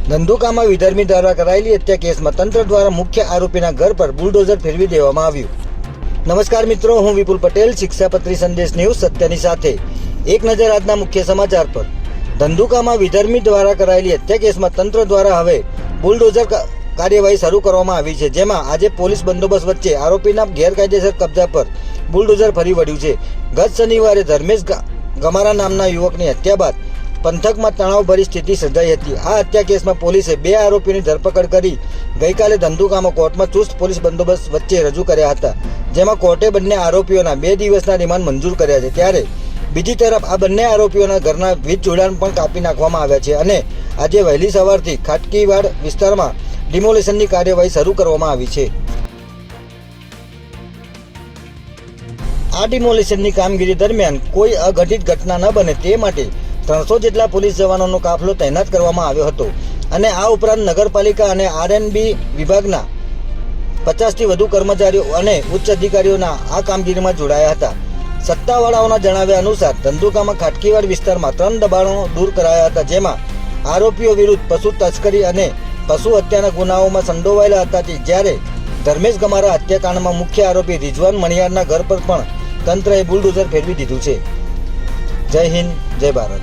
ધંધુકામાં વિધર્મી દ્વારા કરાયેલી હત્યા કેસમાં તંત્ર દ્વારા મુખ્ય આરોપીના ઘર પર બુલડોઝર ફેરવી દેવામાં આવ્યું. નમસ્કાર મિત્રો, હું વિપુલ પટેલ, શિક્ષાપત્રી સંદેશ ન્યૂઝ સત્યની સાથે. એક નજર આજના મુખ્ય સમાચાર પર. ધંધુકામાં વિધર્મી દ્વારા કરાયેલી હત્યા કેસમાં તંત્ર દ્વારા હવે બુલડોઝર કાર્યવાહી શરૂ કરવામાં આવી છે, જેમાં આજે પોલીસ બંદોબસ્ત વચ્ચે આરોપીના ગેરકાયદેસર કબજા પર બુલડોઝર ફરી વળ્યું છે. ગત શનિવારે ધર્મેશ ગમારા નામના યુવકની હત્યા બાદ પંથકમાં તણાવભરી સ્થિતિ સર્જાઈ હતી. આ હત્યા કેસમાં પોલીસે 2 આરોપીની ધરપકડ કરી ગઈકાલે ધંધુકામાં કોર્ટમાં ચુસ્ત પોલીસ બંદોબસ્ત વચ્ચે રજૂ કર્યા હતા, જેમાં કોર્ટે બંને આરોપીઓના 2 દિવસના રિમાન્ડ મંજૂર કર્યા છે. ત્યારે બીજી તરફ આ બંને આરોપીઓના ઘરના વીજ જોડાણ પણ કાપી નાખવામાં આવ્યા છે અને આજે વહેલી સવારથી ખાટકીવાડ વિસ્તારમાં ડિમોલેશનની કાર્યવાહી શરૂ કરવામાં આવી છે. આ ડિમોલેશનની કામગીરી દરમિયાન કોઈ અઘટિત ઘટના ન બને તે માટે 300 જેટલા પોલીસ જવાનોનો કાફલો તૈનાત કરવામાં આવ્યો હતો અને આ ઉપરાંત નગરપાલિકા અને આરએનબી વિભાગના 50થી વધુ કર્મચારીઓ અને ઉચ્ચ અધિકારીઓના આ કામગીરીમાં જોડાયા હતા. સત્તાવાળાઓના જણાવ્યા અનુસાર ધંધુકામાં ખાટકીવાડ વિસ્તારમાં 3 દબાણો દૂર કરાયા હતા, જેમાં આરોપીઓ વિરુદ્ધ પશુ તસ્કરી અને પશુ હત્યાના ગુનાઓમાં સંડોવાયેલા હતા. જ્યારે ધર્મેશ ગમારા હત્યાકાંડમાં મુખ્ય આરોપી રિઝવાન મણિયારના ઘર પર પણ તંત્રએ બુલડોઝર ફેરવી દીધું છે. જય હિન્દ, જય ભારત.